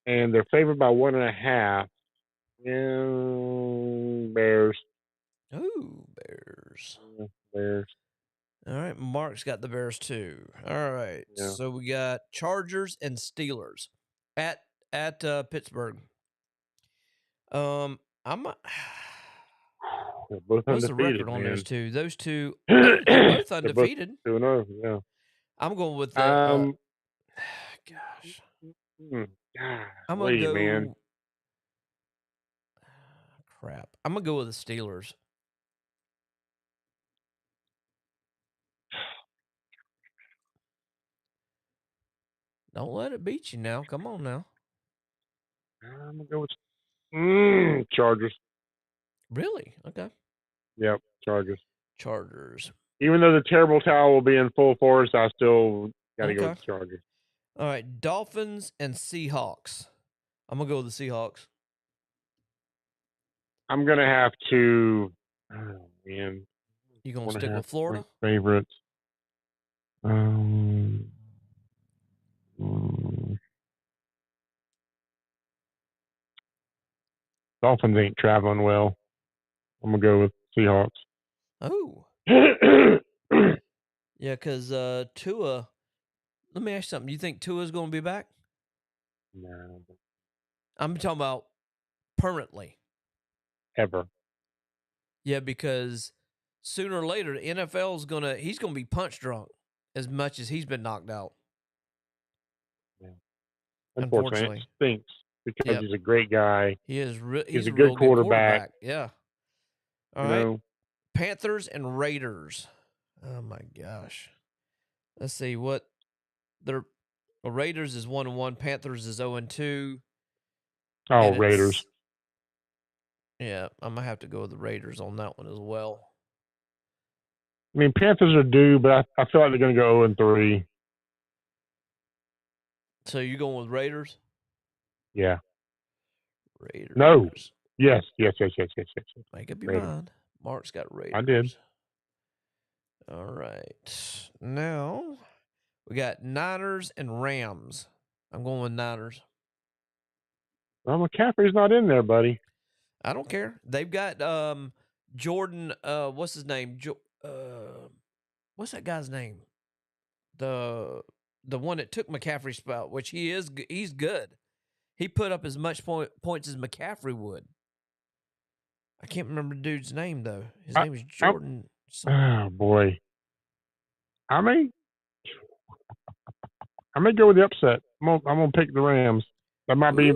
S3: and they're favored by 1.5. Bears.
S2: Ooh, Bears.
S3: Bears.
S2: All right, Mark's got the Bears too. All right, so we got Chargers and Steelers at Pittsburgh. I'm.
S3: They're both
S2: What's
S3: undefeated,
S2: the record on
S3: man.
S2: those two? Those two, they're both undefeated.
S3: They're both 2-0. Yeah.
S2: I'm going with the. Gosh. I'm gonna go.
S3: Man.
S2: Crap. I'm gonna go with the Steelers. Don't let it beat you now. Come on now.
S3: I'm gonna go with Chargers.
S2: Really? Okay.
S3: Yep, Chargers.
S2: Chargers.
S3: Even though the terrible towel will be in full force, I still gotta go with the Chargers.
S2: All right, Dolphins and Seahawks. I'm gonna go with the Seahawks.
S3: I'm gonna have to. Oh man.
S2: You gonna stick with Florida?
S3: Favorites. Dolphins ain't traveling well. I'm gonna go with Seahawks.
S2: Oh. Yeah, because Tua. Let me ask you something. You think Tua's going to be back?
S3: No.
S2: I'm talking about permanently.
S3: Ever.
S2: Yeah, because sooner or later, the NFL's he's going to be punch drunk as much as he's been knocked out.
S3: Yeah. Unfortunately. It stinks because he's a great guy.
S2: He is. He's
S3: a good quarterback.
S2: Yeah. All right. Panthers and Raiders. Oh my gosh. Let's see what the Raiders is 1-1. Panthers is 0-2.
S3: Oh, Raiders.
S2: Yeah, I'm gonna have to go with the Raiders on that one as well.
S3: I mean, Panthers are due, but I feel like they're gonna go 0-3.
S2: So you going with Raiders?
S3: Yeah.
S2: Raiders.
S3: No. Yes.
S2: Make up your mind. Mark's got Raiders.
S3: I did.
S2: All right. Now we got Niners and Rams. I'm going with Niners.
S3: Well, McCaffrey's not in there, buddy.
S2: I don't care. They've got Jordan. What's his name? What's that guy's name? The one that took McCaffrey's spot, which he's good. He put up as much points as McCaffrey would. I can't remember the dude's name though. His name is Jordan.
S3: Oh boy. I may go with the upset. I'm gonna pick the Rams. That might be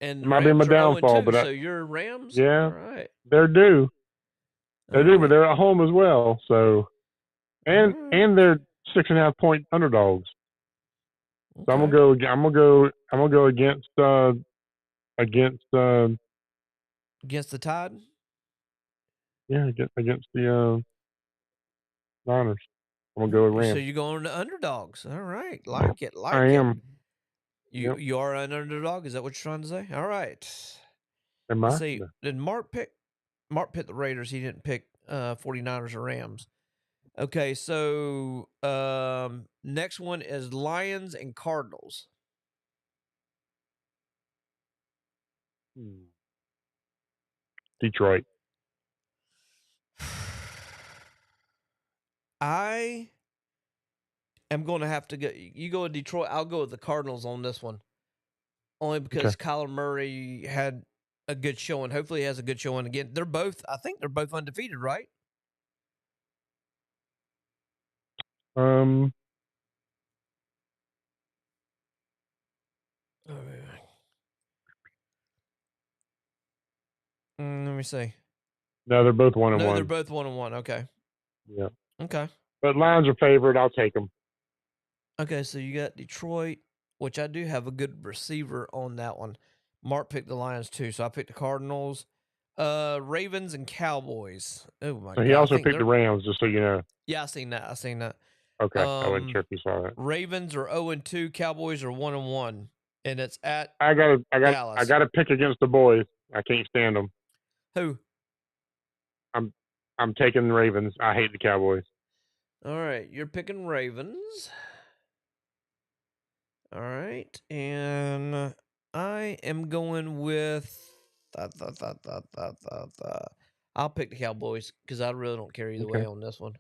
S3: my downfall, but
S2: so you're Rams.
S3: Yeah,
S2: all right.
S3: They're due. They're due, but they're at home as well. So, and they're 6.5 point underdogs. Okay. So I'm gonna go against
S2: the Tide.
S3: Yeah, against the Niners. I'm gonna go with Rams.
S2: So you're going to underdogs. All right, like it.
S3: I am.
S2: You are an underdog. Is that what you're trying to say? All right.
S3: Am I?
S2: Let's see. Did Mark picked the Raiders. He didn't pick 49ers or Rams. Okay, so next one is Lions and Cardinals.
S3: Detroit.
S2: I I'm going to have to go. You go with Detroit. I'll go with the Cardinals on this one. Only because Kyler Murray had a good showing. Hopefully he has a good showing again. I think they're both undefeated, right? Let me see.
S3: No, they're both 1-1.
S2: No, they're both 1-1. Okay.
S3: Yeah.
S2: Okay.
S3: But Lions are favored. I'll take them.
S2: Okay, so you got Detroit, which I do have a good receiver on that one. Mark picked the Lions too, so I picked the Cardinals, Ravens, and Cowboys. Oh my god!
S3: So he also picked the Rams, just so you know.
S2: Yeah, I seen that.
S3: Okay, I wasn't sure if you saw that.
S2: Ravens are 0-2, Cowboys are 1-1, and it's at
S3: Dallas.
S2: I
S3: got to pick against the boys. I can't stand them.
S2: Who?
S3: I'm taking the Ravens. I hate the Cowboys.
S2: All right, you're picking Ravens. All right, and I am going with. I'll pick the Cowboys because I really don't care either way on this one.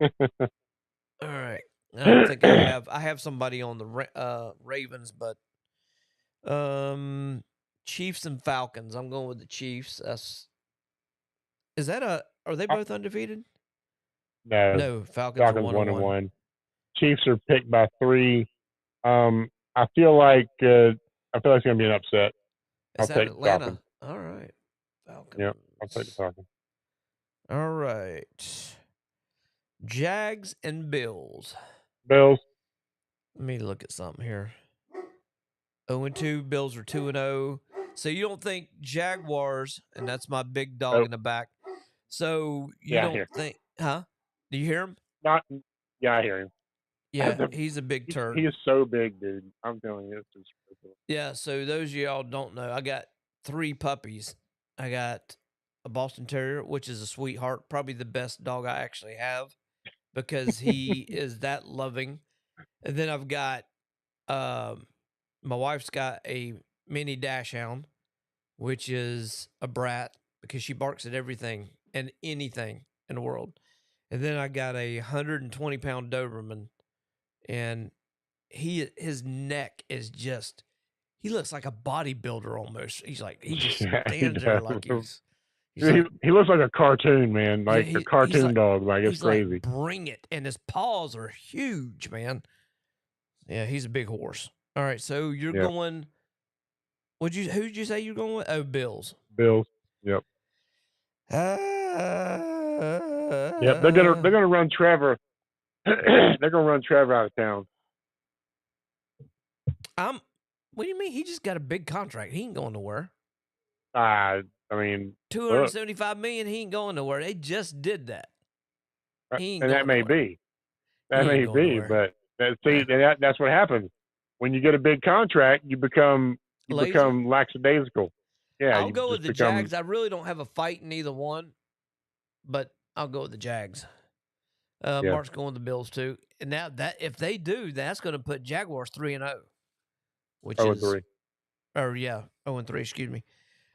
S2: All right, I don't think I have somebody on the Ravens, but Chiefs and Falcons. I'm going with the Chiefs. Are they both undefeated? No, Falcons are 1-1.
S3: Chiefs are picked by 3. I feel like it's gonna be an upset.
S2: I'll take Atlanta. Falcons. All right, Falcons.
S3: Yeah, I'll take the Falcons.
S2: All right, Jags and Bills.
S3: Bills.
S2: Let me look at something here. 0-2. Bills are 2-0. So you don't think Jaguars, and that's my big dog in the back. So you don't think, huh? Do you hear him?
S3: Yeah, I hear him.
S2: Yeah, he's a big turd.
S3: He is so big, dude. I'm telling you, it's just ridiculous.
S2: Yeah, so those of y'all don't know, I got 3 puppies. I got a Boston Terrier, which is a sweetheart, probably the best dog I actually have because he is that loving. And then I've got my wife's got a mini dachshund, which is a brat because she barks at everything and anything in the world. And then I got a 120-pound Doberman, and his neck is just, he looks like a bodybuilder almost. He just stands there like
S3: he looks like a cartoon, man, like a cartoon dog. Like it's crazy.
S2: Like, bring it, and his paws are huge, man. Yeah, he's a big horse. All right, so you're going. Who'd you say you're going with? Oh, Bills.
S3: Bills. Yep. Yep. They're gonna run Trevor. They're gonna run Trevor out of town.
S2: What do you mean? He just got a big contract. He ain't going nowhere.
S3: I mean,
S2: $275 million. He ain't going nowhere. They just did that. He ain't
S3: and that may be. That may be, but that's what happens when you get a big contract. You become lackadaisical. Yeah,
S2: I'll go with the Jags. I really don't have a fight in either one, but I'll go with the Jags. Mark's going with the Bills too. And now that if they do, that's going to put Jaguars 3-0, which is
S3: 0-3.
S2: Or 0-3. Excuse me.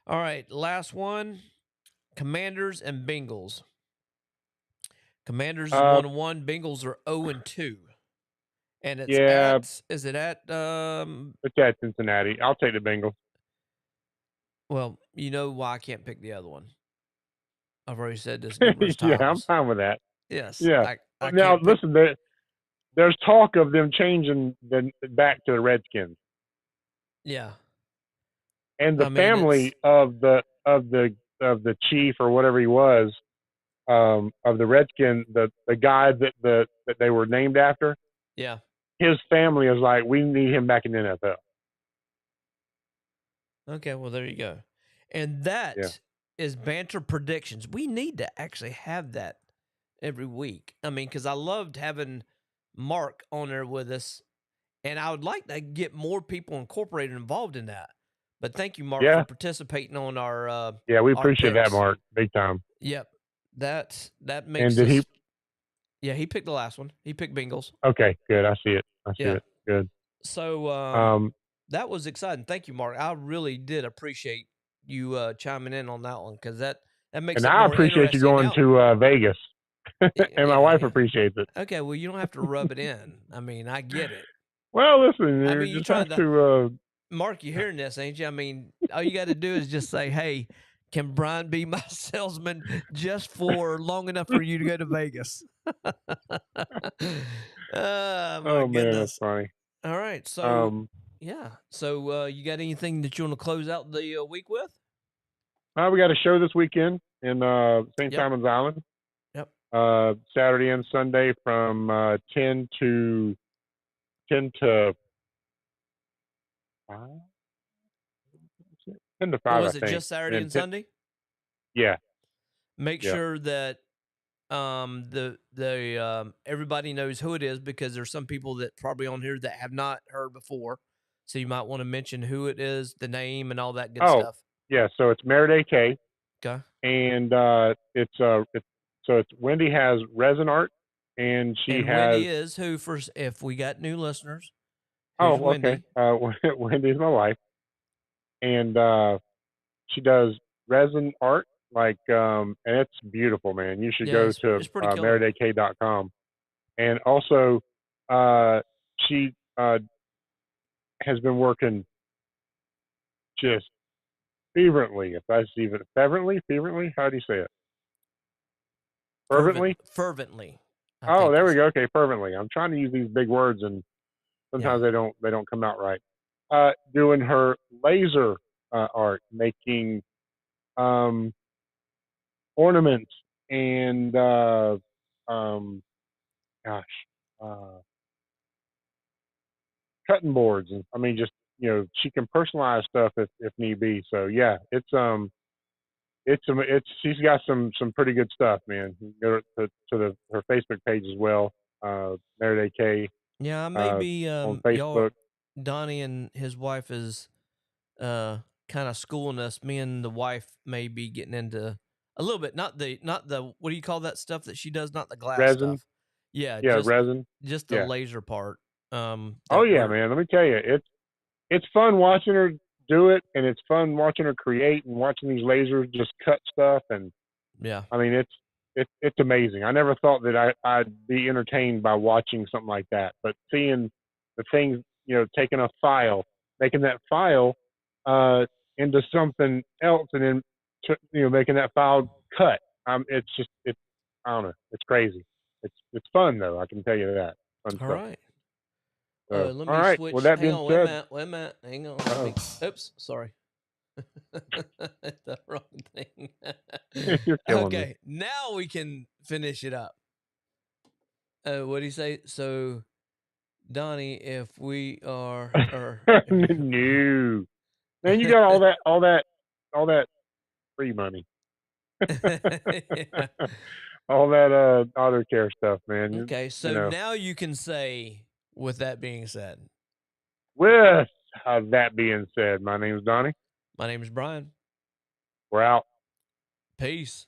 S2: All right, last one: Commanders and Bengals. Commanders are 1-1. Bengals are 0-2. And it's is it at
S3: it's at Cincinnati. I'll take the Bengals.
S2: Well, you know why I can't pick the other one. I've already said this numerous times.
S3: Yeah, I'm fine with that.
S2: Yes.
S3: Yeah. Now listen, there's talk of them changing back to the Redskins.
S2: Yeah.
S3: And the family of the chief or whatever he was, of the Redskin, the guy that they were named after.
S2: Yeah.
S3: His family is like, we need him back in the NFL.
S2: Okay, well there you go. And that is Banter Predictions. We need to actually have that every week. I mean, because I loved having Mark on there with us, and I would like to get more people incorporated involved in that. But thank you, Mark, for participating on our
S3: we appreciate that, Mark, big time.
S2: Yep. That makes
S3: and did
S2: us, he picked the last one. He picked Bengals.
S3: Okay, good. I see it. Good.
S2: So that was exciting. Thank you, Mark. I really did appreciate you chiming in on that one because that makes it more interesting.
S3: And I appreciate you going to Vegas. and my wife appreciates it.
S2: Okay, well, you don't have to rub it in. I mean, I get it.
S3: Well, listen,
S2: I
S3: you
S2: mean, you're
S3: just
S2: trying
S3: have to.
S2: Mark, you hearing this, ain't you? I mean, all you got to do is just say, "Hey, can Brian be my salesman just for long enough for you to go to Vegas?" Oh my
S3: Oh man, that's
S2: goodness!
S3: funny.
S2: All right, so yeah, so you got anything that you want to close out the week with?
S3: We got a show this weekend in St.
S2: Yep.
S3: Simon's Island.
S2: Yep.
S3: Saturday and Sunday from 10 to 5. 10 to 5,
S2: Was
S3: I
S2: it
S3: think.
S2: just Saturday and Sunday?
S3: Yeah.
S2: Make
S3: Yeah.
S2: sure that the everybody knows who it is, because there's some people that probably on here that have not heard before. So you might want to mention who it is, the name, and all that good stuff.
S3: Yeah, so it's Meredith K.
S2: Okay.
S3: And it's Wendy has resin art, and she has.
S2: Wendy is who, if we got new listeners. Who's Wendy?
S3: Okay. Wendy's my wife, and she does resin art, and it's beautiful, man. You should go to meredithk.com. And also, she has been working just fervently. If that's even fervently, how do you say it? Fervently.
S2: Fervently.
S3: Oh, there we go. Okay, fervently. I'm trying to use these big words, and sometimes they don't come out right. Doing her laser art, making ornaments and cutting boards, and I mean, just she can personalize stuff if need be. So yeah, it's she's got some pretty good stuff, man. You can go to her Facebook page as well, Meredith K.
S2: Yeah, maybe
S3: on Facebook.
S2: Donnie and his wife is kind of schooling us. Me and the wife may be getting into a little bit, not the what do you call that stuff that she does, not the glass
S3: resin
S2: stuff. Yeah,
S3: resin.
S2: Just the laser part.
S3: Oh yeah, man. Let me tell you, it's fun watching her do it, and it's fun watching her create and watching these lasers just cut stuff. And
S2: yeah,
S3: I mean, it's amazing. I never thought that I'd be entertained by watching something like that, but seeing the things, taking a file, making that file into something else, and then making that file cut. It's I don't know. It's crazy. It's fun though. I can tell you that. Fun
S2: all
S3: stuff.
S2: right.
S3: So,
S2: Let
S3: all
S2: me
S3: right.
S2: switch.
S3: Well, that
S2: hang
S3: being
S2: on,
S3: said,
S2: wait a minute. Hang on. Oops, sorry. The wrong thing.
S3: you're killing me.
S2: Okay, now we can finish it up. What do you say? So, Donnie, if we are,
S3: no, man, you got all that free money.
S2: Yeah.
S3: All that auto care stuff, man.
S2: Okay, so now you can say, with that being said.
S3: With that being said, my name is Donnie.
S2: My name is Brian.
S3: We're out.
S2: Peace.